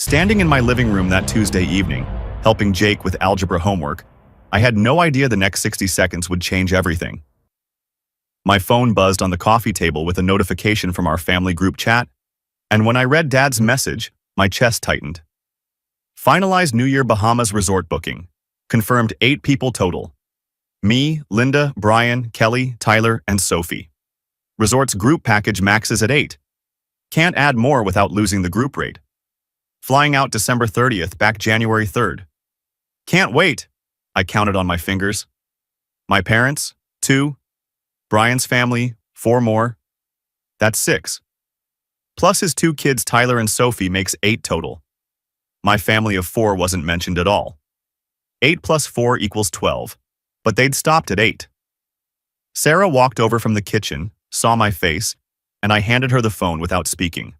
Standing in my living room that Tuesday evening, helping Jake with algebra homework, I had no idea the next 60 seconds would change everything. My phone buzzed on the coffee table with a notification from our family group chat, and when I read Dad's message, my chest tightened. Finalized New Year Bahamas resort booking. Confirmed 8 people total. Me, Linda, Brian, Kelly, Tyler, and Sophie. Resort's group package maxes at 8. Can't add more without losing the group rate. Flying out December 30th, back January 3rd. Can't wait, I counted on my fingers. My parents, 2. Brian's family, 4 more. That's 6. Plus his 2 kids, Tyler and Sophie, makes 8 total. My family of 4 wasn't mentioned at all. 8 plus 4 equals 12, but they'd stopped at 8. Sarah walked over from the kitchen, saw my face, and I handed her the phone without speaking.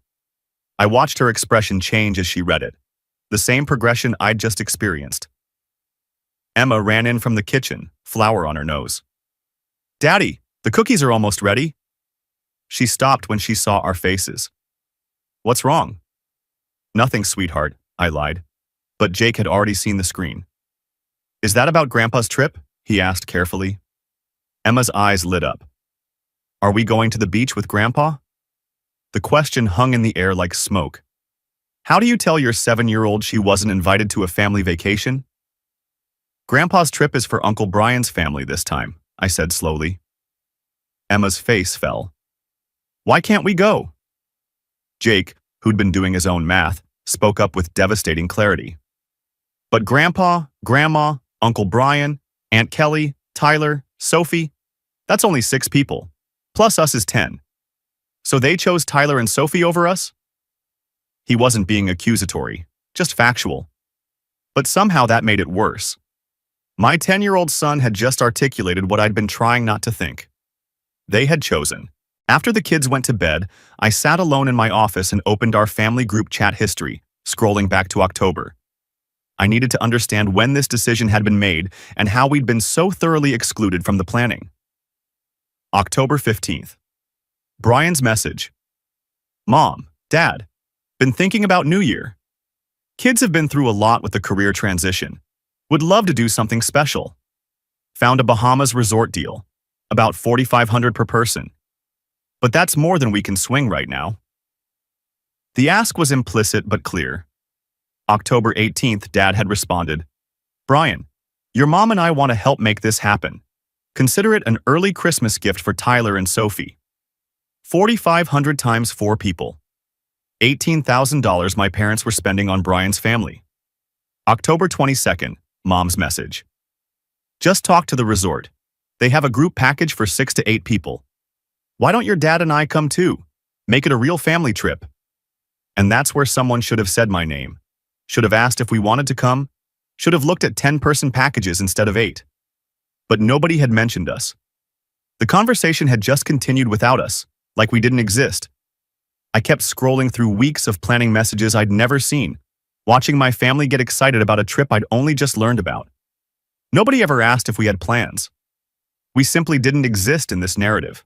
I watched her expression change as she read it, the same progression I'd just experienced. Emma ran in from the kitchen, flour on her nose. "Daddy, the cookies are almost ready." She stopped when she saw our faces. "What's wrong?" "Nothing, sweetheart," I lied, but Jake had already seen the screen. "Is that about Grandpa's trip?" he asked carefully. Emma's eyes lit up. "Are we going to the beach with Grandpa?" The question hung in the air like smoke. How do you tell your 7-year-old she wasn't invited to a family vacation? "Grandpa's trip is for Uncle Brian's family this time," I said slowly. Emma's face fell. "Why can't we go?" Jake, who'd been doing his own math, spoke up with devastating clarity. "But Grandpa, Grandma, Uncle Brian, Aunt Kelly, Tyler, Sophie, that's only 6 people. Plus us is 10. So they chose Tyler and Sophie over us?" He wasn't being accusatory, just factual. But somehow that made it worse. My 10-year-old son had just articulated what I'd been trying not to think. They had chosen. After the kids went to bed, I sat alone in my office and opened our family group chat history, scrolling back to October. I needed to understand when this decision had been made and how we'd been so thoroughly excluded from the planning. October 15th. Brian's message. "Mom, Dad, been thinking about New Year. Kids have been through a lot with the career transition. Would love to do something special. Found a Bahamas resort deal, about $4,500 per person. But that's more than we can swing right now." The ask was implicit but clear. October 18th, Dad had responded, "Brian, your mom and I want to help make this happen. Consider it an early Christmas gift for Tyler and Sophie. $4,500 times 4 people. $18,000 my parents were spending on Brian's family." October 22nd, Mom's message. "Just talked to the resort. They have a group package for 6 to 8 people. Why don't your dad and I come too? Make it a real family trip." And that's where someone should have said my name. Should have asked if we wanted to come. Should have looked at 10-person packages instead of 8. But nobody had mentioned us. The conversation had just continued without us, like we didn't exist. I kept scrolling through weeks of planning messages I'd never seen, watching my family get excited about a trip I'd only just learned about. Nobody ever asked if we had plans. We simply didn't exist in this narrative.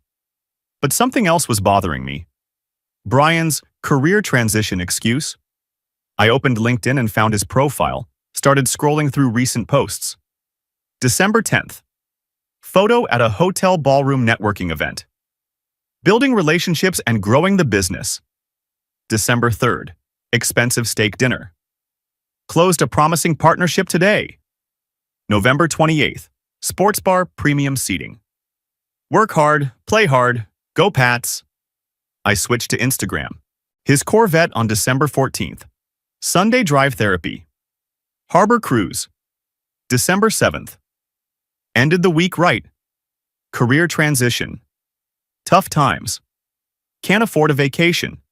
But something else was bothering me. Brian's career transition excuse. I opened LinkedIn and found his profile, started scrolling through recent posts. December 10th. Photo at a hotel ballroom networking event. Building relationships and growing the business. December 3rd. Expensive steak dinner. Closed a promising partnership today. November 28th. Sports bar premium seating. Work hard, play hard, go Pats. I switched to Instagram. His Corvette on December 14th. Sunday drive therapy. Harbor cruise. December 7th. Ended the week right. Career transition. Tough times. Can't afford a vacation.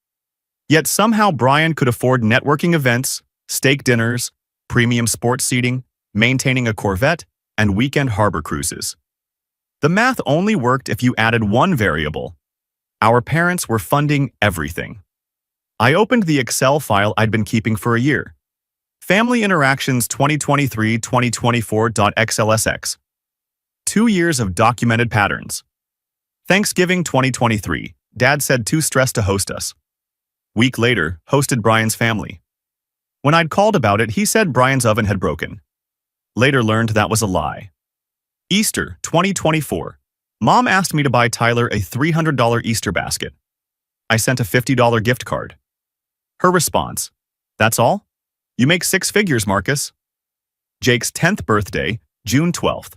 Yet somehow Brian could afford networking events, steak dinners, premium sports seating, maintaining a Corvette, and weekend harbor cruises. The math only worked if you added one variable. Our parents were funding everything. I opened the Excel file I'd been keeping for a year. Family Interactions 2023-2024.xlsx. 2 years of documented patterns. Thanksgiving 2023, Dad said too stressed to host us. Week later, hosted Brian's family. When I'd called about it, he said Brian's oven had broken. Later learned that was a lie. Easter 2024. Mom asked me to buy Tyler a $300 Easter basket. I sent a $50 gift card. Her response: "That's all? You make six figures, Marcus." Jake's 10th birthday, June 12th.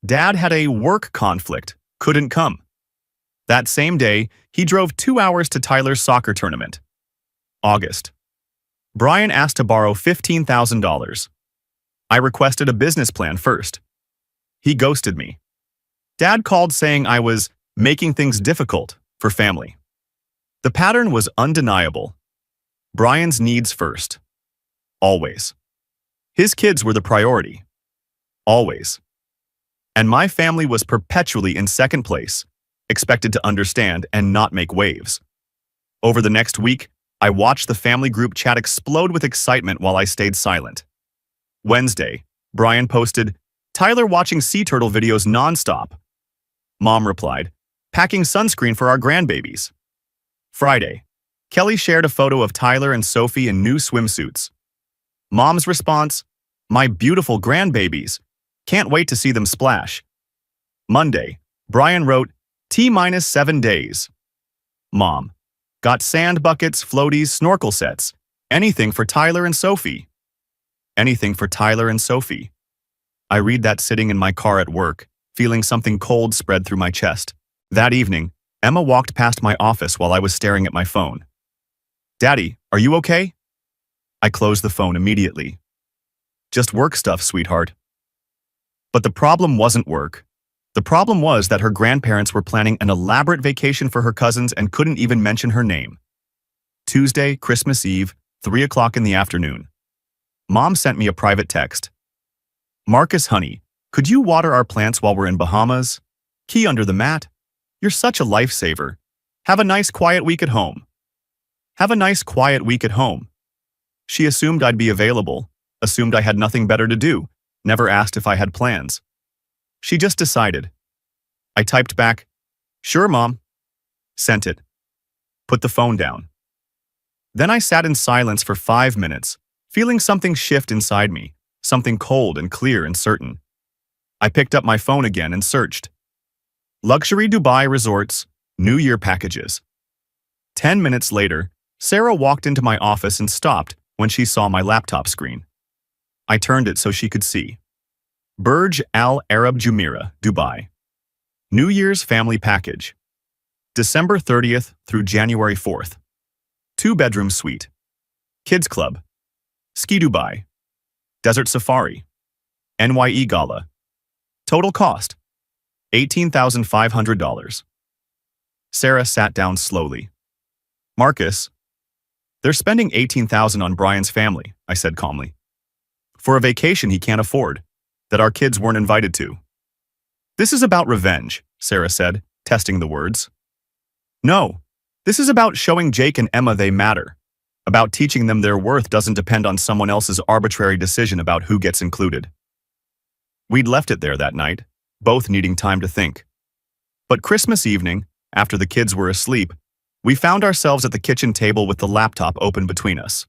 Dad had a work conflict, couldn't come. That same day, he drove 2 hours to Tyler's soccer tournament. August. Brian asked to borrow $15,000. I requested a business plan first. He ghosted me. Dad called saying I was making things difficult for family. The pattern was undeniable. Brian's needs first. Always. His kids were the priority. Always. And my family was perpetually in second place, expected to understand and not make waves. Over the next week, I watched the family group chat explode with excitement while I stayed silent. Wednesday, Brian posted, "Tyler watching sea turtle videos nonstop." Mom replied, "Packing sunscreen for our grandbabies." Friday, Kelly shared a photo of Tyler and Sophie in new swimsuits. Mom's response: "My beautiful grandbabies. Can't wait to see them splash." Monday, Brian wrote, "T-7 days. Mom, got sand buckets, floaties, snorkel sets. Anything for Tyler and Sophie." Anything for Tyler and Sophie. I read that sitting in my car at work, feeling something cold spread through my chest. That evening, Emma walked past my office while I was staring at my phone. "Daddy, are you okay?" I closed the phone immediately. "Just work stuff, sweetheart." But the problem wasn't work. The problem was that her grandparents were planning an elaborate vacation for her cousins and couldn't even mention her name. Tuesday, Christmas Eve, 3 o'clock in the afternoon. Mom sent me a private text. "Marcus, honey, could you water our plants while we're in Bahamas? Key under the mat? You're such a lifesaver. Have a nice quiet week at home." Have a nice quiet week at home. She assumed I'd be available, assumed I had nothing better to do, never asked if I had plans. She just decided. I typed back, "Sure, Mom." Sent it. Put the phone down. Then I sat in silence for 5 minutes, feeling something shift inside me, something cold and clear and certain. I picked up my phone again and searched. Luxury Dubai resorts, New Year packages. 10 minutes later, Sarah walked into my office and stopped when she saw my laptop screen. I turned it so she could see. Burj Al Arab Jumeirah, Dubai. New Year's family package. December 30th through January 4th. 2-bedroom suite. Kids Club. Ski Dubai. Desert Safari. NYE Gala. Total cost: $18,500. Sarah sat down slowly. "Marcus, they're spending $18,000 on Brian's family," I said calmly. "For a vacation he can't afford, that our kids weren't invited to." "This is about revenge," Sarah said, testing the words. "No, this is about showing Jake and Emma they matter, about teaching them their worth doesn't depend on someone else's arbitrary decision about who gets included." We'd left it there that night, both needing time to think. But Christmas evening, after the kids were asleep, we found ourselves at the kitchen table with the laptop open between us.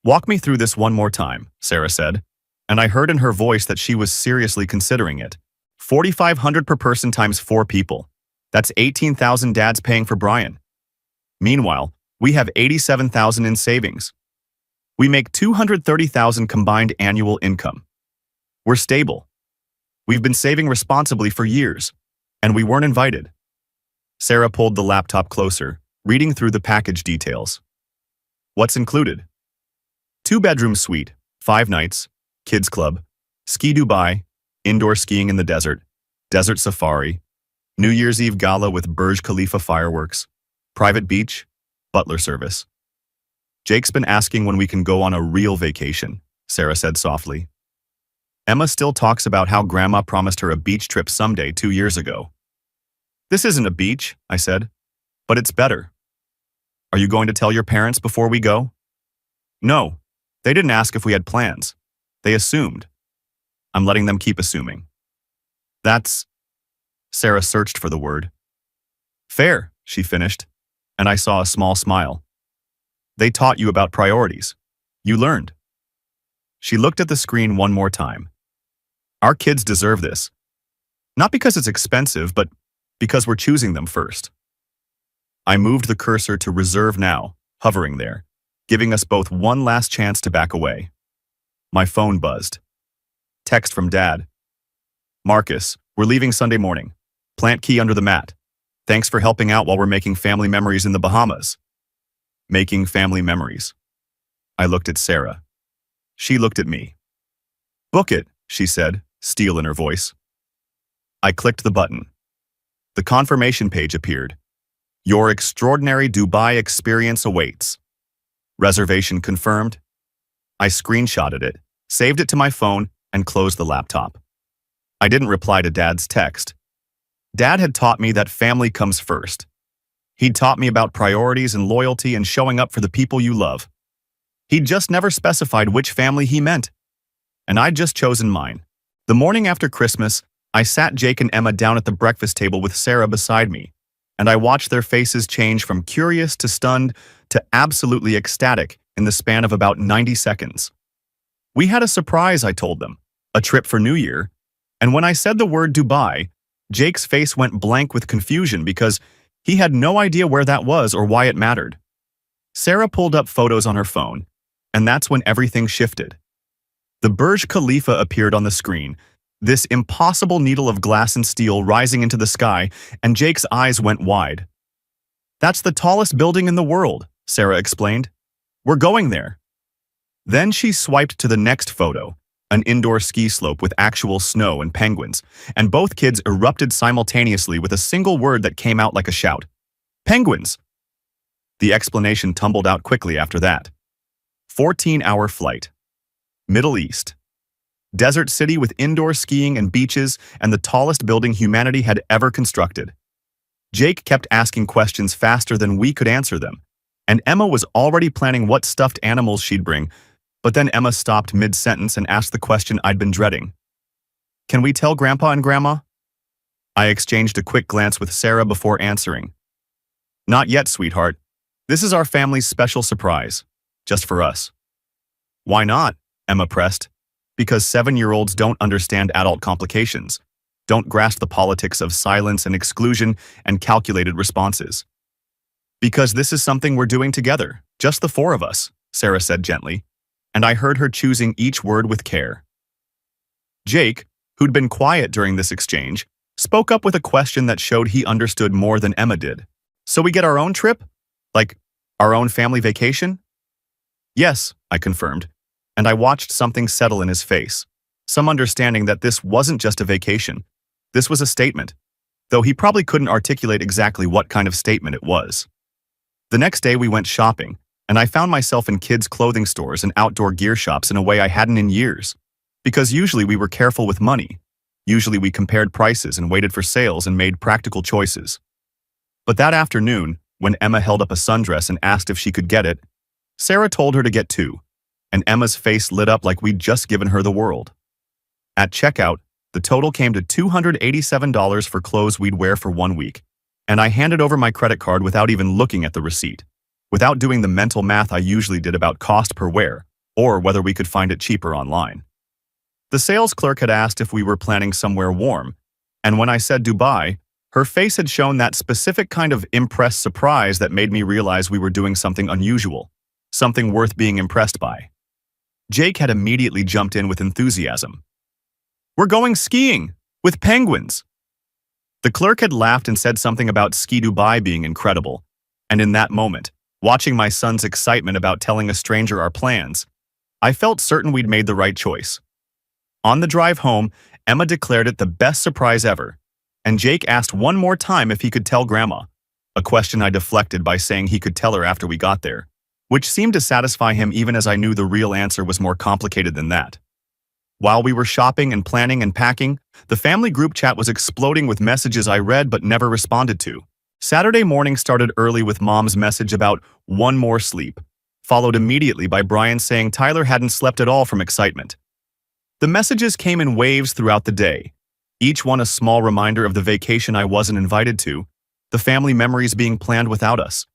"Walk me through this one more time," Sarah said, and I heard in her voice that she was seriously considering it. $4,500 per person times 4 people. That's $18,000 Dad's paying for Brian. Meanwhile, we have $87,000 in savings. We make $230,000 combined annual income. We're stable. We've been saving responsibly for years, and we weren't invited. Sarah pulled the laptop closer, reading through the package details. What's included? 2-bedroom suite, 5 nights, Kids Club, Ski Dubai, indoor skiing in the desert, Desert Safari, New Year's Eve Gala with Burj Khalifa fireworks, private beach, butler service. "Jake's been asking when we can go on a real vacation," Sarah said softly. "Emma still talks about how Grandma promised her a beach trip someday 2 years ago." "This isn't a beach," I said, "but it's better." "Are you going to tell your parents before we go?" "No, they didn't ask if we had plans. They assumed. I'm letting them keep assuming." "That's..." Sarah searched for the word. "Fair," she finished, and I saw a small smile. "They taught you about priorities. You learned. She looked at the screen one more time. Our kids deserve this. Not because it's expensive, but because we're choosing them first. I moved the cursor to reserve now, hovering there, giving us both one last chance to back away. My phone buzzed. Text from Dad. Marcus, we're leaving Sunday morning. Plant key under the mat. Thanks for helping out while we're making family memories in the Bahamas. Making family memories. I looked at Sarah. She looked at me. Book it, she said, steel in her voice. I clicked the button. The confirmation page appeared. Your extraordinary Dubai experience awaits. Reservation confirmed. I screenshotted it, saved it to my phone, and closed the laptop. I didn't reply to Dad's text. Dad had taught me that family comes first. He'd taught me about priorities and loyalty and showing up for the people you love. He'd just never specified which family he meant. And I'd just chosen mine. The morning after Christmas, I sat Jake and Emma down at the breakfast table with Sarah beside me, and I watched their faces change from curious to stunned to absolutely ecstatic in the span of about 90 seconds. We had a surprise, I told them, a trip for New Year, and when I said the word Dubai, Jake's face went blank with confusion because he had no idea where that was or why it mattered. Sarah pulled up photos on her phone, and that's when everything shifted. The Burj Khalifa appeared on the screen, this impossible needle of glass and steel rising into the sky, and Jake's eyes went wide. That's the tallest building in the world, Sarah explained. We're going there. Then she swiped to the next photo, an indoor ski slope with actual snow and penguins, and both kids erupted simultaneously with a single word that came out like a shout. Penguins! The explanation tumbled out quickly after that. 14-hour flight. Middle East. Desert city with indoor skiing and beaches and the tallest building humanity had ever constructed. Jake kept asking questions faster than we could answer them, and Emma was already planning what stuffed animals she'd bring, but then Emma stopped mid-sentence and asked the question I'd been dreading. Can we tell Grandpa and Grandma? I exchanged a quick glance with Sarah before answering. Not yet, sweetheart. This is our family's special surprise, just for us. Why not? Emma pressed. Because 7-year-olds don't understand adult complications, don't grasp the politics of silence and exclusion and calculated responses. Because this is something we're doing together, just the 4 of us, Sarah said gently, and I heard her choosing each word with care. Jake, who'd been quiet during this exchange, spoke up with a question that showed he understood more than Emma did. So we get our own trip? Like, our own family vacation? Yes, I confirmed, and I watched something settle in his face, some understanding that this wasn't just a vacation. This was a statement, though he probably couldn't articulate exactly what kind of statement it was. The next day we went shopping, and I found myself in kids' clothing stores and outdoor gear shops in a way I hadn't in years. Because usually we were careful with money. Usually we compared prices and waited for sales and made practical choices. But that afternoon, when Emma held up a sundress and asked if she could get it, Sarah told her to get 2, and Emma's face lit up like we'd just given her the world. At checkout, the total came to $287 for clothes we'd wear for 1 week, and I handed over my credit card without even looking at the receipt, without doing the mental math I usually did about cost per wear, or whether we could find it cheaper online. The sales clerk had asked if we were planning somewhere warm, and when I said Dubai, her face had shown that specific kind of impressed surprise that made me realize we were doing something unusual, something worth being impressed by. Jake had immediately jumped in with enthusiasm. We're going skiing, with penguins. The clerk had laughed and said something about Ski Dubai being incredible, and in that moment, watching my son's excitement about telling a stranger our plans, I felt certain we'd made the right choice. On the drive home, Emma declared it the best surprise ever, and Jake asked one more time if he could tell Grandma, a question I deflected by saying he could tell her after we got there, which seemed to satisfy him even as I knew the real answer was more complicated than that. While we were shopping and planning and packing, the family group chat was exploding with messages I read but never responded to. Saturday morning started early with Mom's message about one more sleep, followed immediately by Brian saying Tyler hadn't slept at all from excitement. The messages came in waves throughout the day, each one a small reminder of the vacation I wasn't invited to, the family memories being planned without us.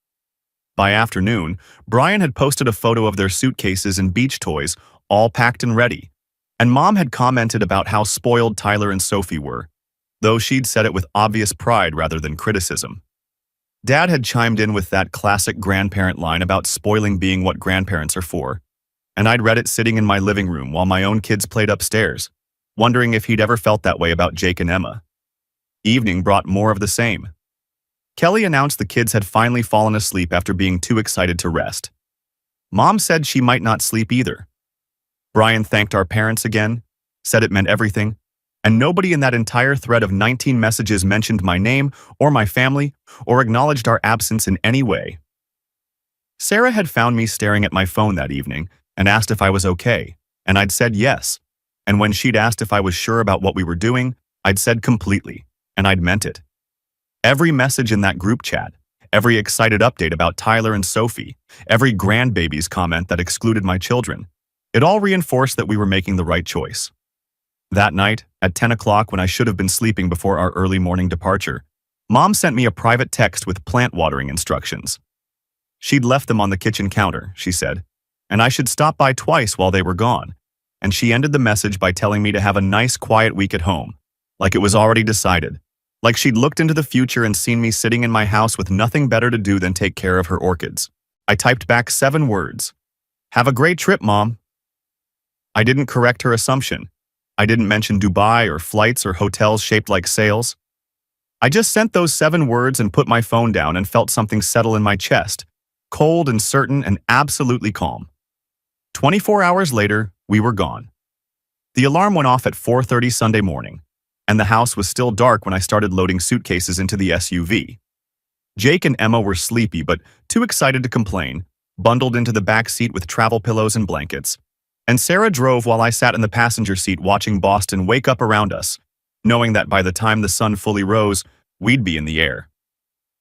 By afternoon, Brian had posted a photo of their suitcases and beach toys, all packed and ready. And Mom had commented about how spoiled Tyler and Sophie were, though she'd said it with obvious pride rather than criticism. Dad had chimed in with that classic grandparent line about spoiling being what grandparents are for, and I'd read it sitting in my living room while my own kids played upstairs, wondering if he'd ever felt that way about Jake and Emma. Evening brought more of the same. Kelly announced the kids had finally fallen asleep after being too excited to rest. Mom said she might not sleep either. Brian thanked our parents again, said it meant everything, and nobody in that entire thread of 19 messages mentioned my name or my family or acknowledged our absence in any way. Sarah had found me staring at my phone that evening and asked if I was okay, and I'd said yes. And when she'd asked if I was sure about what we were doing, I'd said completely, and I'd meant it. Every message in that group chat, every excited update about Tyler and Sophie, every grandbaby's comment that excluded my children, it all reinforced that we were making the right choice. That night, at 10 o'clock when I should have been sleeping before our early morning departure, Mom sent me a private text with plant watering instructions. She'd left them on the kitchen counter, she said, and I should stop by twice while they were gone. And she ended the message by telling me to have a nice, quiet week at home, like it was already decided, like she'd looked into the future and seen me sitting in my house with nothing better to do than take care of her orchids. I typed back 7 words. "Have a great trip, Mom." I didn't correct her assumption. I didn't mention Dubai or flights or hotels shaped like sails. I just sent those 7 words and put my phone down and felt something settle in my chest, cold and certain and absolutely calm. 24 hours later, we were gone. The alarm went off at 4:30 Sunday morning, and the house was still dark when I started loading suitcases into the SUV. Jake and Emma were sleepy but too excited to complain, bundled into the back seat with travel pillows and blankets, and Sarah drove while I sat in the passenger seat watching Boston wake up around us, knowing that by the time the sun fully rose, we'd be in the air.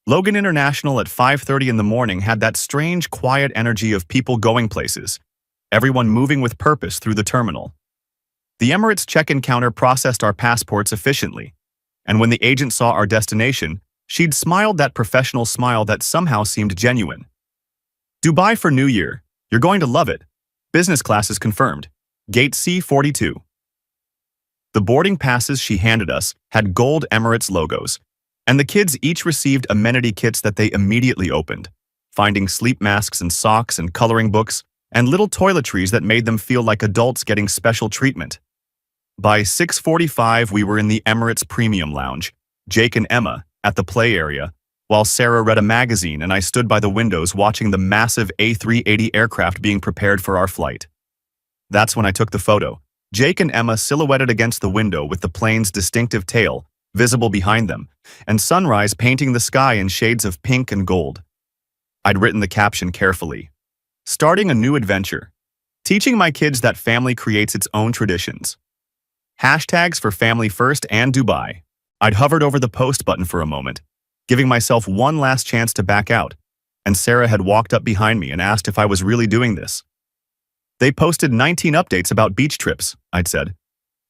Logan International at 5:30 in the morning had that strange, quiet energy of people going places, everyone moving with purpose through the terminal. The Emirates check-in counter processed our passports efficiently, and when the agent saw our destination, she'd smiled that professional smile that somehow seemed genuine. "Dubai for New Year. You're going to love it. Business class is confirmed. Gate C42. The boarding passes she handed us had gold Emirates logos, and the kids each received amenity kits that they immediately opened, finding sleep masks and socks and coloring books and little toiletries that made them feel like adults getting special treatment. By 6:45, we were in the Emirates Premium Lounge, Jake and Emma at the play area, while Sarah read a magazine and I stood by the windows watching the massive A380 aircraft being prepared for our flight. That's when I took the photo, Jake and Emma silhouetted against the window with the plane's distinctive tail visible behind them, and sunrise painting the sky in shades of pink and gold. I'd written the caption carefully. "Starting a new adventure. Teaching my kids that family creates its own traditions. Hashtags for family first and Dubai." I'd hovered over the post button for a moment, giving myself one last chance to back out, and Sarah had walked up behind me and asked if I was really doing this. "They posted 19 updates about beach trips," I'd said.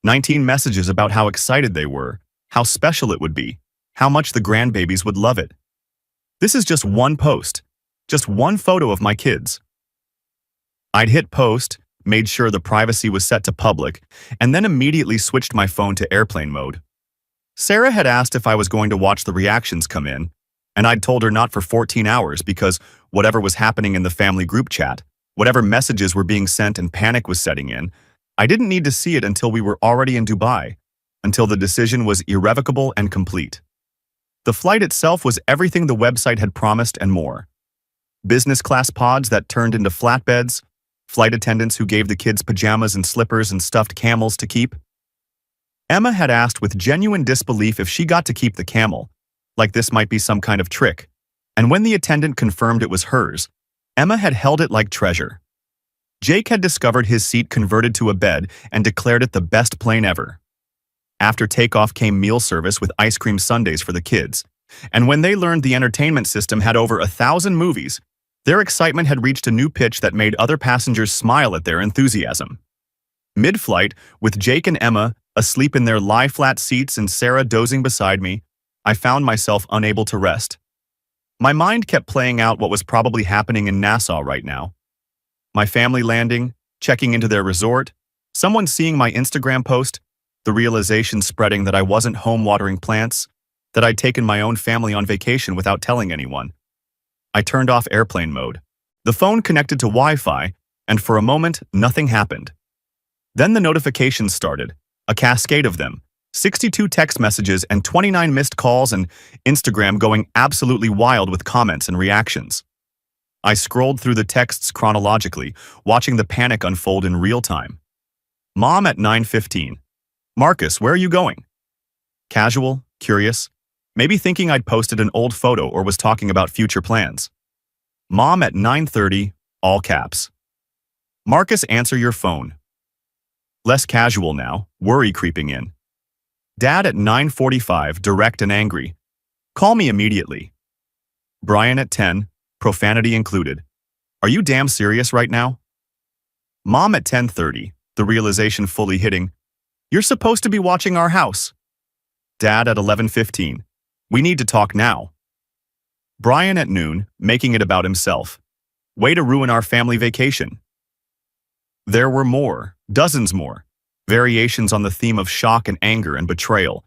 19 messages about how excited they were, how special it would be, how much the grandbabies would love it. This is just one post, just one photo of my kids. I'd hit post, made sure the privacy was set to public, and then immediately switched my phone to airplane mode. Sarah had asked if I was going to watch the reactions come in, and I'd told her not for 14 hours because whatever was happening in the family group chat, whatever messages were being sent and panic was setting in, I didn't need to see it until we were already in Dubai, until the decision was irrevocable and complete. The flight itself was everything the website had promised and more. Business class pods that turned into flatbeds, flight attendants who gave the kids pajamas and slippers and stuffed camels to keep. Emma had asked with genuine disbelief if she got to keep the camel, like this might be some kind of trick, and when the attendant confirmed it was hers, Emma had held it like treasure. Jake had discovered his seat converted to a bed and declared it the best plane ever. After takeoff came meal service with ice cream sundaes for the kids, and when they learned the entertainment system had over 1,000 movies, their excitement had reached a new pitch that made other passengers smile at their enthusiasm. Mid-flight, with Jake and Emma asleep in their lie-flat seats and Sarah dozing beside me, I found myself unable to rest. My mind kept playing out what was probably happening in Nassau right now. My family landing, checking into their resort, someone seeing my Instagram post, the realization spreading that I wasn't home watering plants, that I'd taken my own family on vacation without telling anyone. I turned off airplane mode. The phone connected to Wi-Fi, and for a moment, nothing happened. Then the notifications started, a cascade of them, 62 text messages and 29 missed calls, and Instagram going absolutely wild with comments and reactions. I scrolled through the texts chronologically, watching the panic unfold in real time. Mom at 9:15. Marcus, where are you going? Casual, curious, maybe thinking I'd posted an old photo or was talking about future plans. Mom at 9:30, all caps. Marcus, answer your phone. Less casual now, worry creeping in. Dad at 9:45, direct and angry. Call me immediately. Brian at 10, profanity included. Are you damn serious right now? Mom at 10:30, the realization fully hitting. You're supposed to be watching our house. Dad at 11:15. We need to talk now. Brian at noon, making it about himself. Way to ruin our family vacation. There were more, dozens more, variations on the theme of shock and anger and betrayal,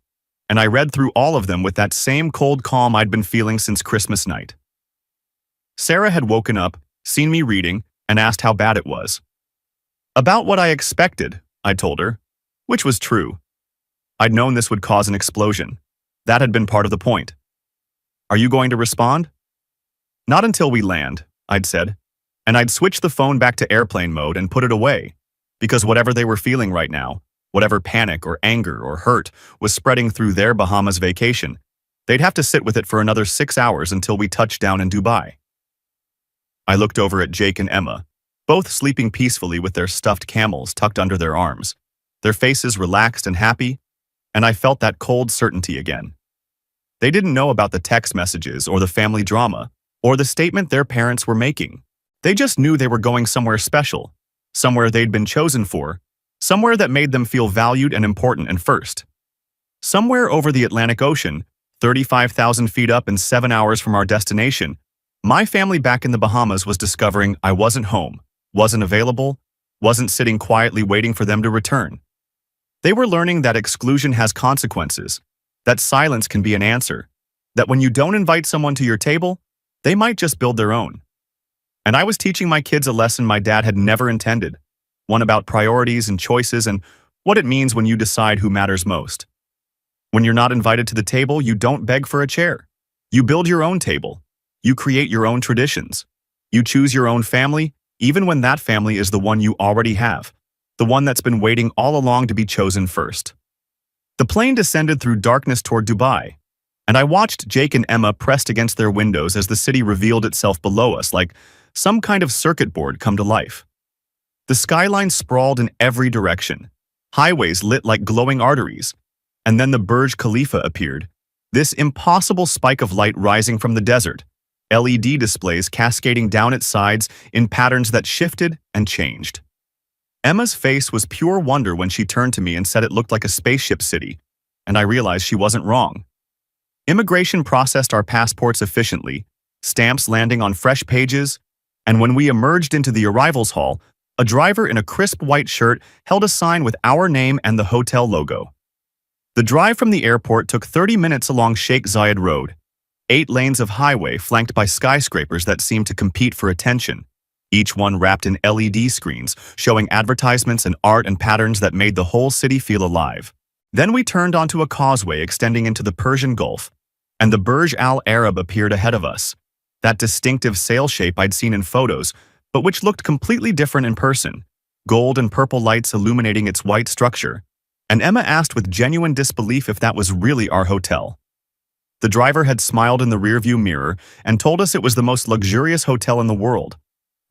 and I read through all of them with that same cold calm I'd been feeling since Christmas night. Sarah had woken up, seen me reading, and asked how bad it was. About what I expected, I told her, which was true. I'd known this would cause an explosion. That had been part of the point. Are you going to respond? Not until we land, I'd said, and I'd switch the phone back to airplane mode and put it away, because whatever they were feeling right now, whatever panic or anger or hurt was spreading through their Bahamas vacation, they'd have to sit with it for another 6 hours until we touched down in Dubai. I looked over at Jake and Emma, both sleeping peacefully with their stuffed camels tucked under their arms, their faces relaxed and happy, and I felt that cold certainty again. They didn't know about the text messages or the family drama or the statement their parents were making. They just knew they were going somewhere special, somewhere they'd been chosen for, somewhere that made them feel valued and important and first. Somewhere over the Atlantic Ocean, 35,000 feet up and 7 hours from our destination, my family back in the Bahamas was discovering I wasn't home, wasn't available, wasn't sitting quietly waiting for them to return. They were learning that exclusion has consequences, that silence can be an answer, that when you don't invite someone to your table, they might just build their own. And I was teaching my kids a lesson my dad had never intended, one about priorities and choices and what it means when you decide who matters most. When you're not invited to the table, you don't beg for a chair. You build your own table. You create your own traditions. You choose your own family, even when that family is the one you already have, the one that's been waiting all along to be chosen first. The plane descended through darkness toward Dubai, and I watched Jake and Emma pressed against their windows as the city revealed itself below us like some kind of circuit board come to life. The skyline sprawled in every direction, highways lit like glowing arteries, and then the Burj Khalifa appeared, this impossible spike of light rising from the desert, LED displays cascading down its sides in patterns that shifted and changed. Emma's face was pure wonder when she turned to me and said it looked like a spaceship city, and I realized she wasn't wrong. Immigration processed our passports efficiently, stamps landing on fresh pages, and when we emerged into the arrivals hall, a driver in a crisp white shirt held a sign with our name and the hotel logo. The drive from the airport took 30 minutes along Sheikh Zayed Road, 8 lanes of highway flanked by skyscrapers that seemed to compete for attention, each one wrapped in LED screens showing advertisements and art and patterns that made the whole city feel alive. Then we turned onto a causeway extending into the Persian Gulf, and the Burj Al Arab appeared ahead of us, that distinctive sail shape I'd seen in photos, but which looked completely different in person, gold and purple lights illuminating its white structure, and Emma asked with genuine disbelief if that was really our hotel. The driver had smiled in the rearview mirror and told us it was the most luxurious hotel in the world,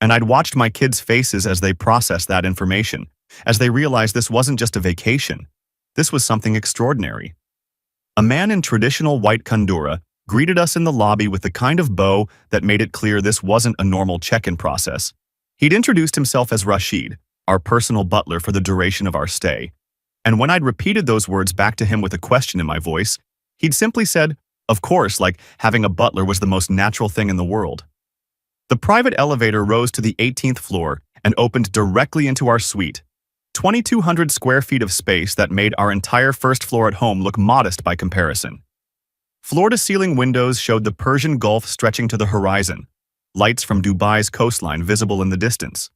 and I'd watched my kids' faces as they processed that information, as they realized this wasn't just a vacation. This was something extraordinary. A man in traditional white kandura greeted us in the lobby with the kind of bow that made it clear this wasn't a normal check-in process. He'd introduced himself as Rashid, our personal butler for the duration of our stay, and when I'd repeated those words back to him with a question in my voice, he'd simply said, Of course, like having a butler was the most natural thing in the world. The private elevator rose to the 18th floor and opened directly into our suite. 2,200 square feet of space that made our entire first floor at home look modest by comparison. Floor-to-ceiling windows showed the Persian Gulf stretching to the horizon, lights from Dubai's coastline visible in the distance.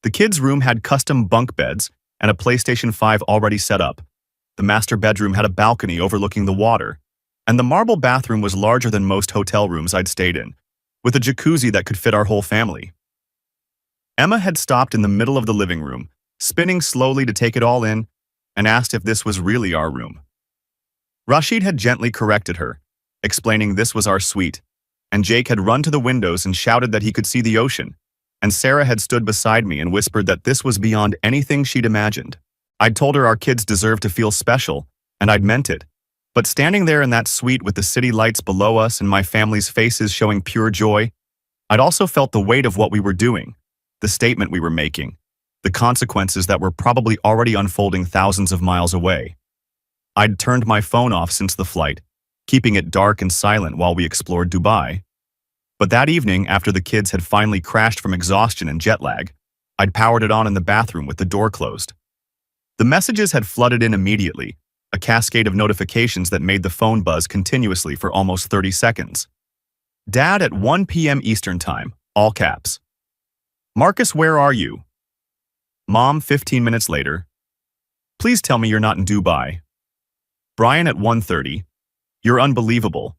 The kids' room had custom bunk beds and a PlayStation 5 already set up. The master bedroom had a balcony overlooking the water, and the marble bathroom was larger than most hotel rooms I'd stayed in, with a jacuzzi that could fit our whole family. Emma had stopped in the middle of the living room, spinning slowly to take it all in, and asked if this was really our room. Rashid had gently corrected her, explaining this was our suite, and Jake had run to the windows and shouted that he could see the ocean, and Sarah had stood beside me and whispered that this was beyond anything she'd imagined. I'd told her our kids deserved to feel special, and I'd meant it, but standing there in that suite with the city lights below us and my family's faces showing pure joy, I'd also felt the weight of what we were doing, the statement we were making, the consequences that were probably already unfolding thousands of miles away. I'd turned my phone off since the flight, keeping it dark and silent while we explored Dubai. But that evening, after the kids had finally crashed from exhaustion and jet lag, I'd powered it on in the bathroom with the door closed. The messages had flooded in immediately, a cascade of notifications that made the phone buzz continuously for almost 30 seconds. Dad at 1 p.m. Eastern Time, all caps. Marcus, where are you? Mom, 15 minutes later. Please tell me you're not in Dubai. Brian at 1:30. You're unbelievable.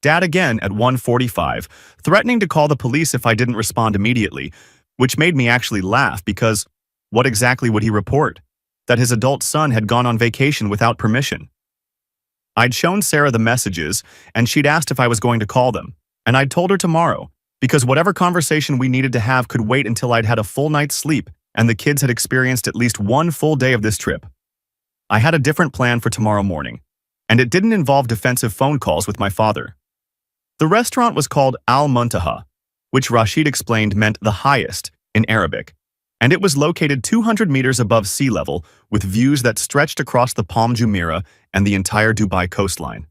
Dad again at 1:45, threatening to call the police if I didn't respond immediately, which made me actually laugh because what exactly would he report? That his adult son had gone on vacation without permission. I'd shown Sarah the messages, and she'd asked if I was going to call them, and I'd told her tomorrow, because whatever conversation we needed to have could wait until I'd had a full night's sleep and the kids had experienced at least one full day of this trip. I had a different plan for tomorrow morning, and it didn't involve defensive phone calls with my father. The restaurant was called Al Muntaha, which Rashid explained meant the highest in Arabic, and it was located 200 meters above sea level with views that stretched across the Palm Jumeirah and the entire Dubai coastline.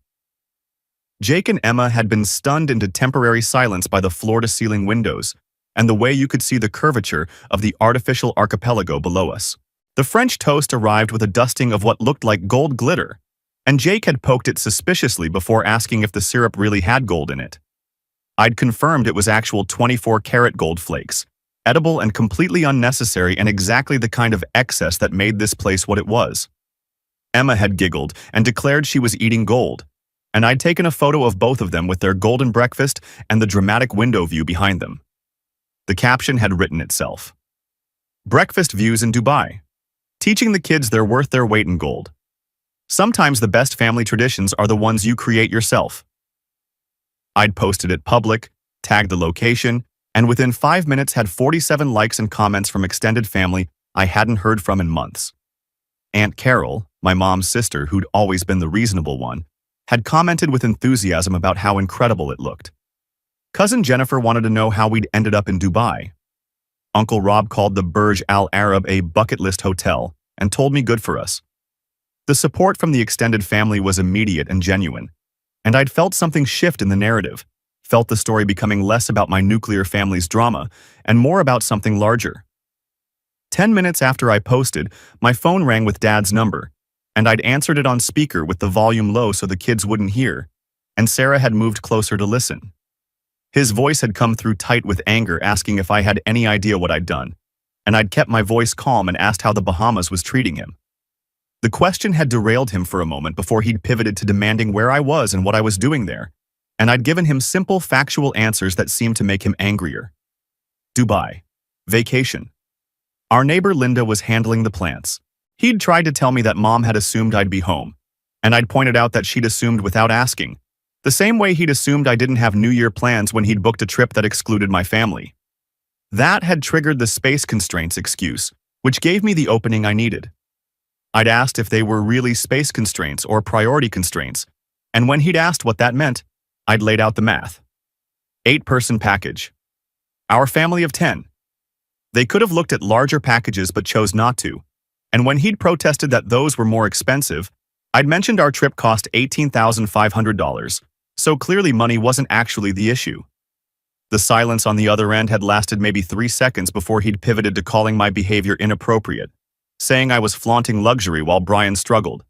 Jake and Emma had been stunned into temporary silence by the floor-to-ceiling windows and the way you could see the curvature of the artificial archipelago below us. The French toast arrived with a dusting of what looked like gold glitter, and Jake had poked it suspiciously before asking if the syrup really had gold in it. I'd confirmed it was actual 24-karat gold flakes, edible and completely unnecessary and exactly the kind of excess that made this place what it was. Emma had giggled and declared she was eating gold, and I'd taken a photo of both of them with their golden breakfast and the dramatic window view behind them. The caption had written itself. Breakfast views in Dubai. Teaching the kids they're worth their weight in gold. Sometimes the best family traditions are the ones you create yourself. I'd posted it public, tagged the location, and within 5 minutes had 47 likes and comments from extended family I hadn't heard from in months. Aunt Carol, my mom's sister who'd always been the reasonable one, had commented with enthusiasm about how incredible it looked. Cousin Jennifer wanted to know how we'd ended up in Dubai. Uncle Rob called the Burj Al Arab a bucket list hotel and told me good for us. The support from the extended family was immediate and genuine, and I'd felt something shift in the narrative, felt the story becoming less about my nuclear family's drama and more about something larger. 10 minutes after I posted, my phone rang with Dad's number, and I'd answered it on speaker with the volume low so the kids wouldn't hear, and Sarah had moved closer to listen. His voice had come through tight with anger, asking if I had any idea what I'd done, and I'd kept my voice calm and asked how the Bahamas was treating him. The question had derailed him for a moment before he'd pivoted to demanding where I was and what I was doing there, and I'd given him simple, factual answers that seemed to make him angrier. Dubai. Vacation. Our neighbor Linda was handling the plants. He'd tried to tell me that Mom had assumed I'd be home, and I'd pointed out that she'd assumed without asking, the same way he'd assumed I didn't have New Year plans when he'd booked a trip that excluded my family. That had triggered the space constraints excuse, which gave me the opening I needed. I'd asked if they were really space constraints or priority constraints, and when he'd asked what that meant, I'd laid out the math. 8-person package. Our family of 10. They could have looked at larger packages but chose not to, and when he'd protested that those were more expensive, I'd mentioned our trip cost $18,500, so clearly money wasn't actually the issue. The silence on the other end had lasted maybe 3 seconds before he'd pivoted to calling my behavior inappropriate, saying I was flaunting luxury while Brian struggled.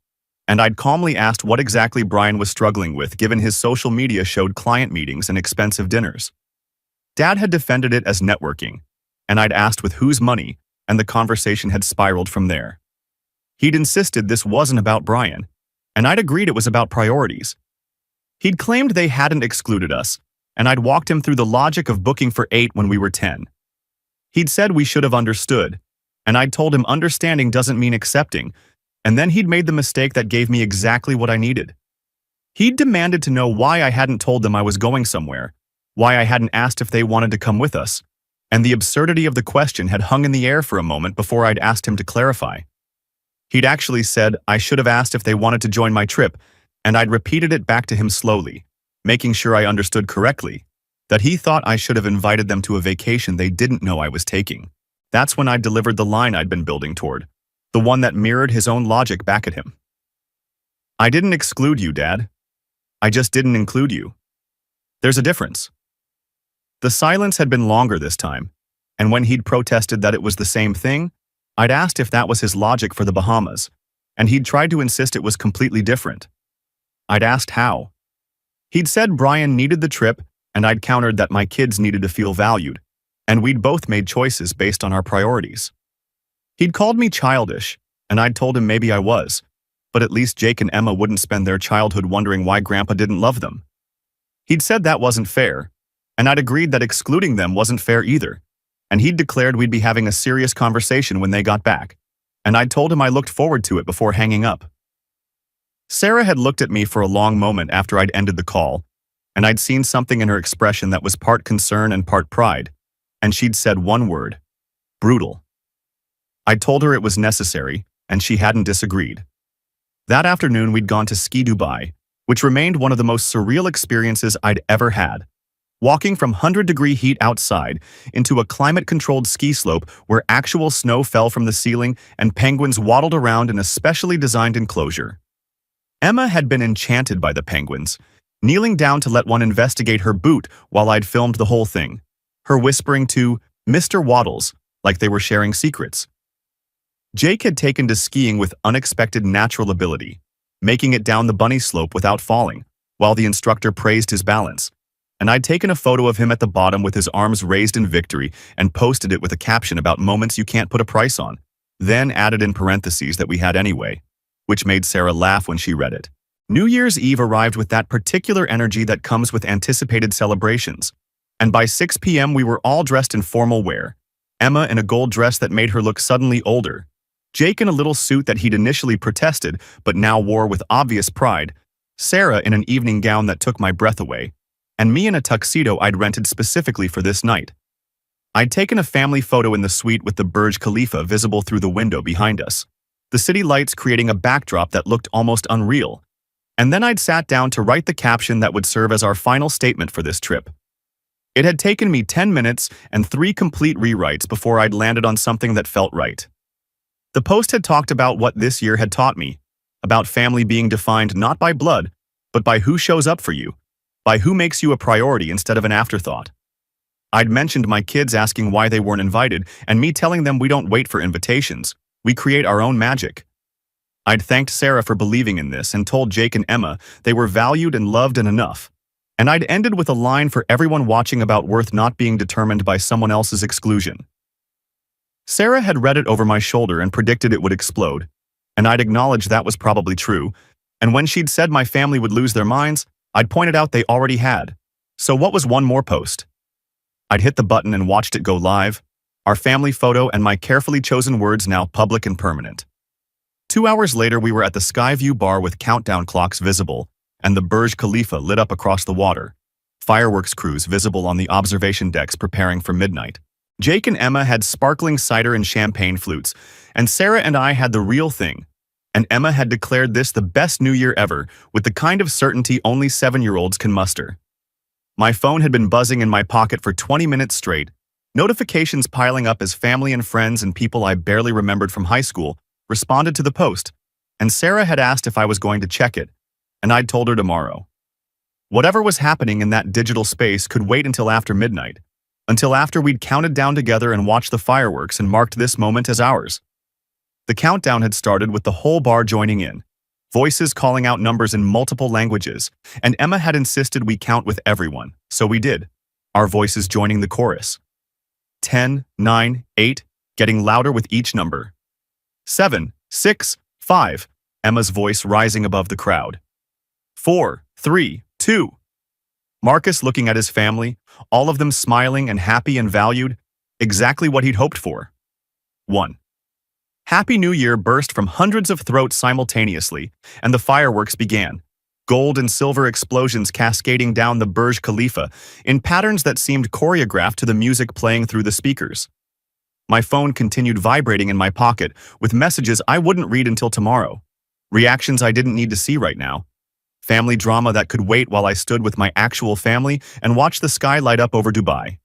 And I'd calmly asked what exactly Brian was struggling with given his social media showed client meetings and expensive dinners. Dad had defended it as networking, and I'd asked with whose money, and the conversation had spiraled from there. He'd insisted this wasn't about Brian, and I'd agreed it was about priorities. He'd claimed they hadn't excluded us, and I'd walked him through the logic of booking for 8 when we were 10. He'd said we should have understood, and I'd told him understanding doesn't mean accepting, and then he'd made the mistake that gave me exactly what I needed. He'd demanded to know why I hadn't told them I was going somewhere, why I hadn't asked if they wanted to come with us, and the absurdity of the question had hung in the air for a moment before I'd asked him to clarify. He'd actually said I should have asked if they wanted to join my trip, and I'd repeated it back to him slowly, making sure I understood correctly, that he thought I should have invited them to a vacation they didn't know I was taking. That's when I delivered the line I'd been building toward, the one that mirrored his own logic back at him. I didn't exclude you, Dad. I just didn't include you. There's a difference. The silence had been longer this time, and when he'd protested that it was the same thing, I'd asked if that was his logic for the Bahamas, and he'd tried to insist it was completely different. I'd asked how. He'd said Brian needed the trip, and I'd countered that my kids needed to feel valued, and we'd both made choices based on our priorities. He'd called me childish, and I'd told him maybe I was, but at least Jake and Emma wouldn't spend their childhood wondering why Grandpa didn't love them. He'd said that wasn't fair, and I'd agreed that excluding them wasn't fair either, and he'd declared we'd be having a serious conversation when they got back, and I'd told him I looked forward to it before hanging up. Sarah had looked at me for a long moment after I'd ended the call, and I'd seen something in her expression that was part concern and part pride, and she'd said one word: brutal. I'd told her it was necessary, and she hadn't disagreed. That afternoon we'd gone to Ski Dubai, which remained one of the most surreal experiences I'd ever had. Walking from 100-degree heat outside into a climate-controlled ski slope where actual snow fell from the ceiling and penguins waddled around in a specially designed enclosure. Emma had been enchanted by the penguins, kneeling down to let one investigate her boot while I'd filmed the whole thing, her whispering to Mr. Waddles like they were sharing secrets. Jake had taken to skiing with unexpected natural ability, making it down the bunny slope without falling, while the instructor praised his balance. And I'd taken a photo of him at the bottom with his arms raised in victory and posted it with a caption about moments you can't put a price on, then added in parentheses that we had anyway, which made Sarah laugh when she read it. New Year's Eve arrived with that particular energy that comes with anticipated celebrations, and by 6 p.m. we were all dressed in formal wear, Emma in a gold dress that made her look suddenly older, Jake in a little suit that he'd initially protested but now wore with obvious pride, Sarah in an evening gown that took my breath away, and me in a tuxedo I'd rented specifically for this night. I'd taken a family photo in the suite with the Burj Khalifa visible through the window behind us, the city lights creating a backdrop that looked almost unreal, and then I'd sat down to write the caption that would serve as our final statement for this trip. It had taken me 10 minutes and 3 complete rewrites before I'd landed on something that felt right. The post had talked about what this year had taught me, about family being defined not by blood, but by who shows up for you, by who makes you a priority instead of an afterthought. I'd mentioned my kids asking why they weren't invited, and me telling them we don't wait for invitations, we create our own magic. I'd thanked Sarah for believing in this and told Jake and Emma they were valued and loved and enough. And I'd ended with a line for everyone watching about worth not being determined by someone else's exclusion. Sarah had read it over my shoulder and predicted it would explode, and I'd acknowledged that was probably true, and when she'd said my family would lose their minds, I'd pointed out they already had. So what was one more post? I'd hit the button and watched it go live, our family photo and my carefully chosen words now public and permanent. 2 hours later we were at the Skyview bar with countdown clocks visible and the Burj Khalifa lit up across the water, fireworks crews visible on the observation decks preparing for midnight. Jake and Emma had sparkling cider and champagne flutes, and Sarah and I had the real thing. And Emma had declared this the best New Year ever, with the kind of certainty only 7-year-olds can muster. My phone had been buzzing in my pocket for 20 minutes straight, notifications piling up as family and friends and people I barely remembered from high school responded to the post, and Sarah had asked if I was going to check it, and I'd told her tomorrow. Whatever was happening in that digital space could wait until after midnight, until after we'd counted down together and watched the fireworks and marked this moment as ours. The countdown had started with the whole bar joining in, voices calling out numbers in multiple languages, and Emma had insisted we count with everyone, so we did, our voices joining the chorus. 10, 9, 8, getting louder with each number. 7, 6, 5, Emma's voice rising above the crowd. 4, 3, 2. Marcus looking at his family, all of them smiling and happy and valued, exactly what he'd hoped for. 1. Happy New Year burst from hundreds of throats simultaneously, and the fireworks began, gold and silver explosions cascading down the Burj Khalifa in patterns that seemed choreographed to the music playing through the speakers. My phone continued vibrating in my pocket with messages I wouldn't read until tomorrow, reactions I didn't need to see right now, family drama that could wait while I stood with my actual family and watched the sky light up over Dubai.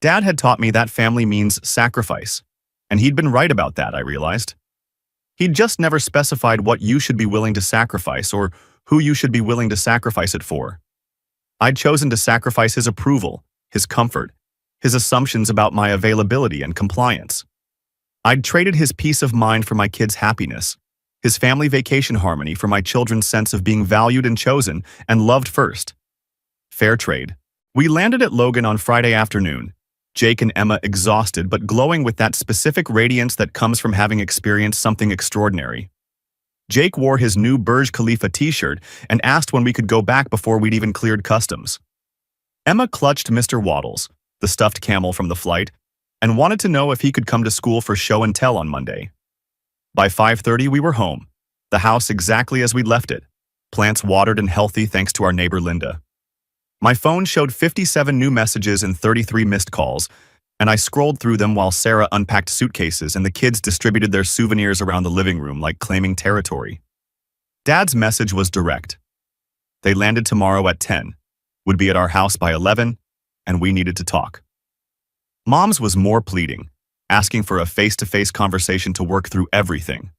Dad had taught me that family means sacrifice, and he'd been right about that, I realized. He'd just never specified what you should be willing to sacrifice or who you should be willing to sacrifice it for. I'd chosen to sacrifice his approval, his comfort, his assumptions about my availability and compliance. I'd traded his peace of mind for my kids' happiness, his family vacation harmony for my children's sense of being valued and chosen and loved first. Fair trade. We landed at Logan on Friday afternoon, Jake and Emma exhausted but glowing with that specific radiance that comes from having experienced something extraordinary. Jake wore his new Burj Khalifa t-shirt and asked when we could go back before we'd even cleared customs. Emma clutched Mr. Waddles, the stuffed camel from the flight, and wanted to know if he could come to school for show and tell on Monday. By 5:30 we were home, the house exactly as we'd left it, plants watered and healthy thanks to our neighbor Linda. My phone showed 57 new messages and 33 missed calls, and I scrolled through them while Sarah unpacked suitcases and the kids distributed their souvenirs around the living room like claiming territory. Dad's message was direct. They landed tomorrow at 10, would be at our house by 11, and we needed to talk. Mom's was more pleading, asking for a face-to-face conversation to work through everything.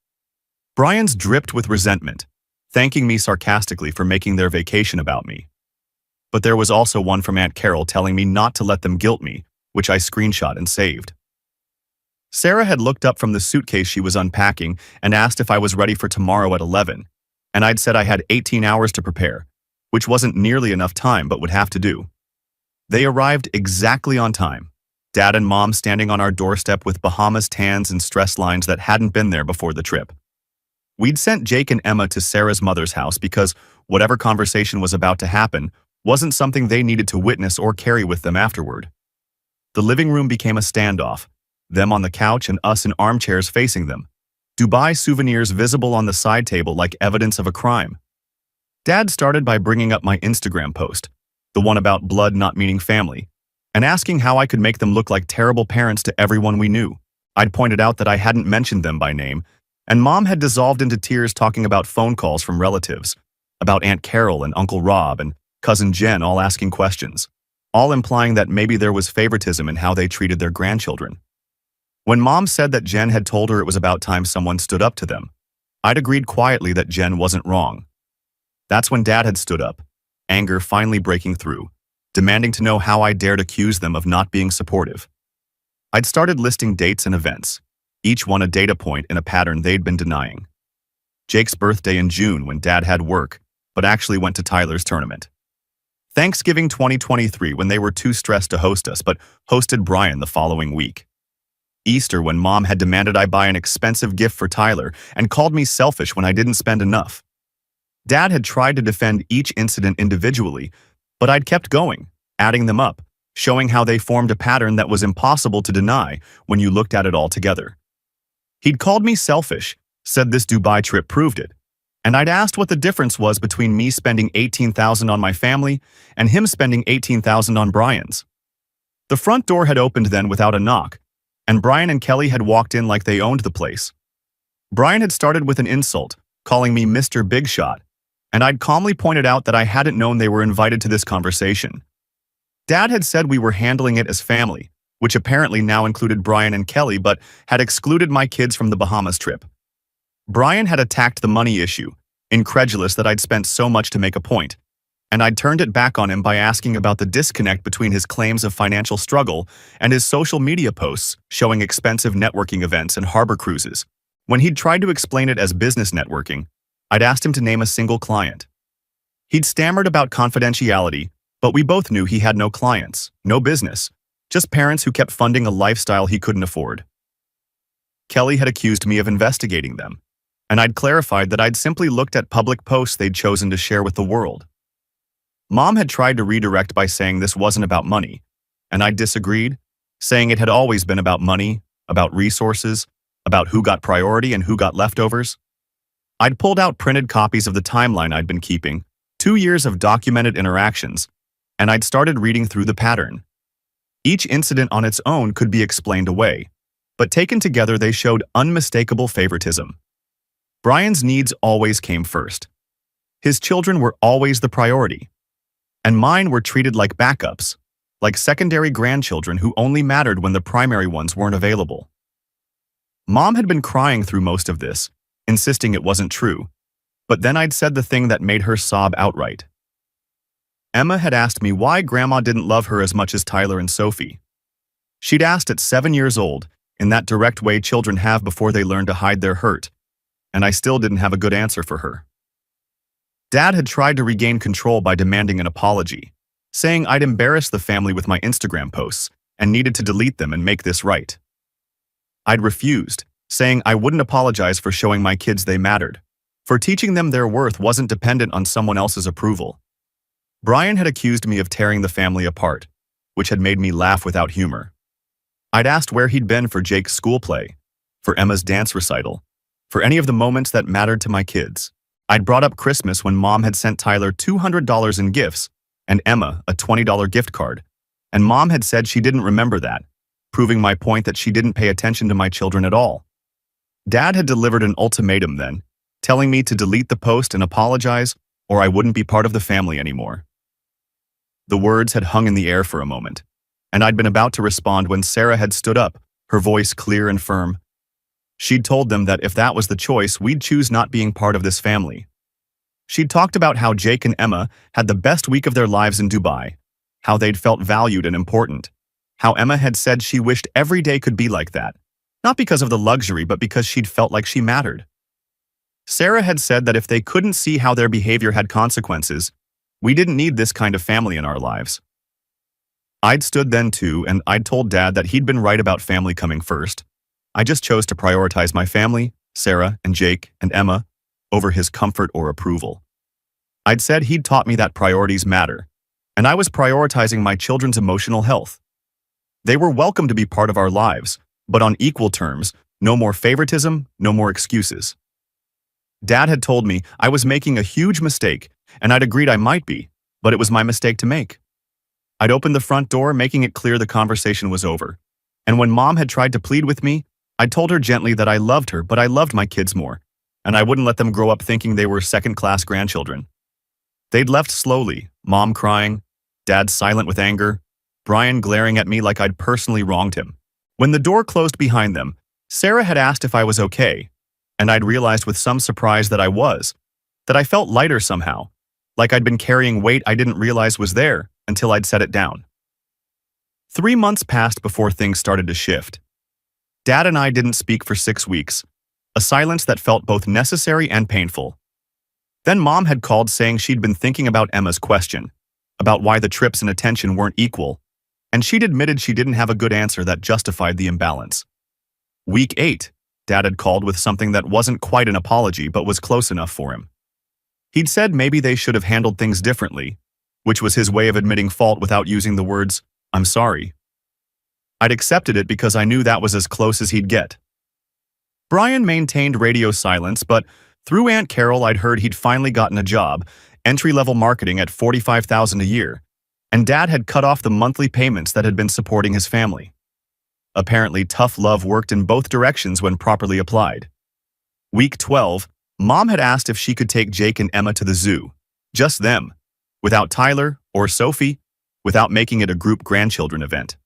Brian's dripped with resentment, thanking me sarcastically for making their vacation about me. But there was also one from Aunt Carol telling me not to let them guilt me, which I screenshot and saved. Sarah had looked up from the suitcase she was unpacking and asked if I was ready for tomorrow at 11, and I'd said I had 18 hours to prepare, which wasn't nearly enough time but would have to do. They arrived exactly on time, Dad and Mom standing on our doorstep with Bahamas tans and stress lines that hadn't been there before the trip. We'd sent Jake and Emma to Sarah's mother's house because whatever conversation was about to happen wasn't something they needed to witness or carry with them afterward. The living room became a standoff, them on the couch and us in armchairs facing them, Dubai souvenirs visible on the side table like evidence of a crime. Dad started by bringing up my Instagram post, the one about blood not meaning family, and asking how I could make them look like terrible parents to everyone we knew. I'd pointed out that I hadn't mentioned them by name, and Mom had dissolved into tears talking about phone calls from relatives, about Aunt Carol and Uncle Rob and Cousin Jen all asking questions, all implying that maybe there was favoritism in how they treated their grandchildren. When Mom said that Jen had told her it was about time someone stood up to them, I'd agreed quietly that Jen wasn't wrong. That's when Dad had stood up, anger finally breaking through, demanding to know how I dared accuse them of not being supportive. I'd started listing dates and events, each one a data point in a pattern they'd been denying. Jake's birthday in June when Dad had work, but actually went to Tyler's tournament. Thanksgiving 2023 when they were too stressed to host us, but hosted Brian the following week. Easter when Mom had demanded I buy an expensive gift for Tyler and called me selfish when I didn't spend enough. Dad had tried to defend each incident individually, but I'd kept going, adding them up, showing how they formed a pattern that was impossible to deny when you looked at it all together. He'd called me selfish, said this Dubai trip proved it, and I'd asked what the difference was between me spending $18,000 on my family and him spending $18,000 on Brian's. The front door had opened then without a knock, and Brian and Kelly had walked in like they owned the place. Brian had started with an insult, calling me Mr. Big Shot, and I'd calmly pointed out that I hadn't known they were invited to this conversation. Dad had said we were handling it as family, which apparently now included Brian and Kelly but had excluded my kids from the Bahamas trip. Brian had attacked the money issue, incredulous that I'd spent so much to make a point, and I'd turned it back on him by asking about the disconnect between his claims of financial struggle and his social media posts showing expensive networking events and harbor cruises. When he'd tried to explain it as business networking, I'd asked him to name a single client. He'd stammered about confidentiality, but we both knew he had no clients, no business, just parents who kept funding a lifestyle he couldn't afford. Kelly had accused me of investigating them, and I'd clarified that I'd simply looked at public posts they'd chosen to share with the world. Mom had tried to redirect by saying this wasn't about money, and I disagreed, saying it had always been about money, about resources, about who got priority and who got leftovers. I'd pulled out printed copies of the timeline I'd been keeping, 2 years of documented interactions, and I'd started reading through the pattern. Each incident on its own could be explained away, but taken together they showed unmistakable favoritism. Brian's needs always came first. His children were always the priority. And mine were treated like backups, like secondary grandchildren who only mattered when the primary ones weren't available. Mom had been crying through most of this, insisting it wasn't true, but then I'd said the thing that made her sob outright. Emma had asked me why Grandma didn't love her as much as Tyler and Sophie. She'd asked at 7 years old, in that direct way children have before they learn to hide their hurt, and I still didn't have a good answer for her. Dad had tried to regain control by demanding an apology, saying I'd embarrassed the family with my Instagram posts and needed to delete them and make this right. I'd refused, saying I wouldn't apologize for showing my kids they mattered, for teaching them their worth wasn't dependent on someone else's approval. Brian had accused me of tearing the family apart, which had made me laugh without humor. I'd asked where he'd been for Jake's school play, for Emma's dance recital, for any of the moments that mattered to my kids. I'd brought up Christmas when Mom had sent Tyler $200 in gifts and Emma a $20 gift card, and Mom had said she didn't remember that, proving my point that she didn't pay attention to my children at all. Dad had delivered an ultimatum then, telling me to delete the post and apologize, or I wouldn't be part of the family anymore. The words had hung in the air for a moment, and I'd been about to respond when Sarah had stood up, her voice clear and firm. She'd told them that if that was the choice, we'd choose not being part of this family. She'd talked about how Jake and Emma had the best week of their lives in Dubai, how they'd felt valued and important, how Emma had said she wished every day could be like that, not because of the luxury but because she'd felt like she mattered. Sarah had said that if they couldn't see how their behavior had consequences, we didn't need this kind of family in our lives. I'd stood then too, and I'd told Dad that he'd been right about family coming first. I just chose to prioritize my family, Sarah and Jake and Emma, over his comfort or approval. I'd said he'd taught me that priorities matter, and I was prioritizing my children's emotional health. They were welcome to be part of our lives, but on equal terms, no more favoritism, no more excuses. Dad had told me I was making a huge mistake, and I'd agreed I might be, but it was my mistake to make. I'd opened the front door, making it clear the conversation was over, and when Mom had tried to plead with me, I told her gently that I loved her, but I loved my kids more, and I wouldn't let them grow up thinking they were second-class grandchildren. They'd left slowly, Mom crying, Dad silent with anger, Brian glaring at me like I'd personally wronged him. When the door closed behind them, Sarah had asked if I was okay, and I'd realized with some surprise that I was, that I felt lighter somehow, like I'd been carrying weight I didn't realize was there until I'd set it down. 3 months passed before things started to shift. Dad and I didn't speak for 6 weeks, a silence that felt both necessary and painful. Then Mom had called saying she'd been thinking about Emma's question, about why the trips and attention weren't equal, and she'd admitted she didn't have a good answer that justified the imbalance. Week 8, Dad had called with something that wasn't quite an apology but was close enough for him. He'd said maybe they should have handled things differently, which was his way of admitting fault without using the words, "I'm sorry." I'd accepted it because I knew that was as close as he'd get. Brian maintained radio silence, but through Aunt Carol I'd heard he'd finally gotten a job, entry-level marketing at $45,000 a year, and Dad had cut off the monthly payments that had been supporting his family. Apparently, tough love worked in both directions when properly applied. Week 12, Mom had asked if she could take Jake and Emma to the zoo, just them, without Tyler or Sophie, without making it a group grandchildren event.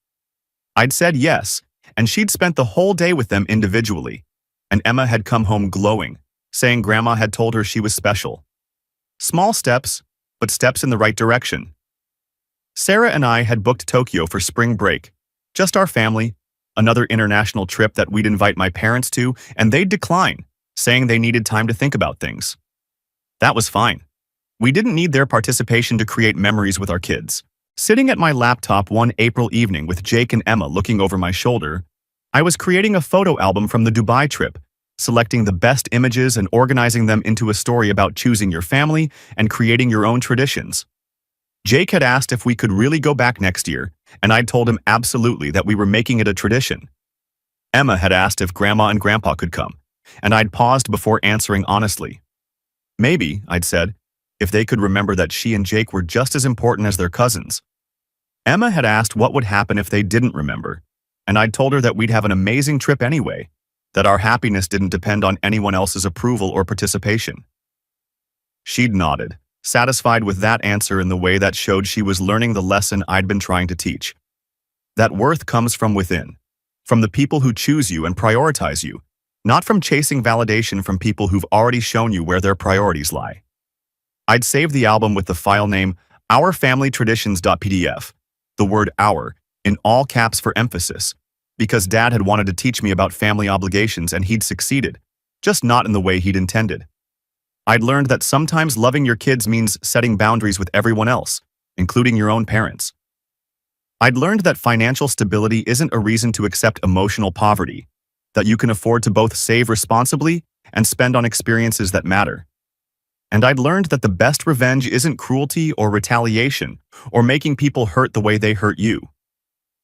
I'd said yes, and she'd spent the whole day with them individually, and Emma had come home glowing, saying Grandma had told her she was special. Small steps, but steps in the right direction. Sarah and I had booked Tokyo for spring break. Just our family, another international trip that we'd invite my parents to, and they'd decline, saying they needed time to think about things. That was fine. We didn't need their participation to create memories with our kids. Sitting at my laptop one April evening with Jake and Emma looking over my shoulder, I was creating a photo album from the Dubai trip, selecting the best images and organizing them into a story about choosing your family and creating your own traditions. Jake had asked if we could really go back next year, and I'd told him absolutely that we were making it a tradition. Emma had asked if Grandma and Grandpa could come, and I'd paused before answering honestly. Maybe, I'd said, if they could remember that she and Jake were just as important as their cousins. Emma had asked what would happen if they didn't remember, and I'd told her that we'd have an amazing trip anyway, that our happiness didn't depend on anyone else's approval or participation. She'd nodded, satisfied with that answer in the way that showed she was learning the lesson I'd been trying to teach. That worth comes from within, from the people who choose you and prioritize you, not from chasing validation from people who've already shown you where their priorities lie. I'd saved the album with the file name ourfamilytraditions.pdf, the word our, in all caps for emphasis, because Dad had wanted to teach me about family obligations and he'd succeeded, just not in the way he'd intended. I'd learned that sometimes loving your kids means setting boundaries with everyone else, including your own parents. I'd learned that financial stability isn't a reason to accept emotional poverty, that you can afford to both save responsibly and spend on experiences that matter. And I'd learned that the best revenge isn't cruelty or retaliation or making people hurt the way they hurt you.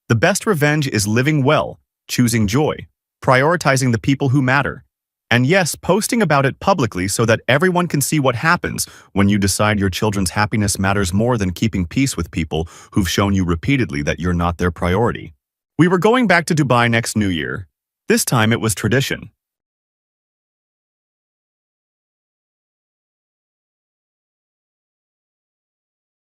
The best revenge is living well, choosing joy, prioritizing the people who matter, and yes, posting about it publicly so that everyone can see what happens when you decide your children's happiness matters more than keeping peace with people who've shown you repeatedly that you're not their priority. We were going back to Dubai next New Year. This time it was tradition.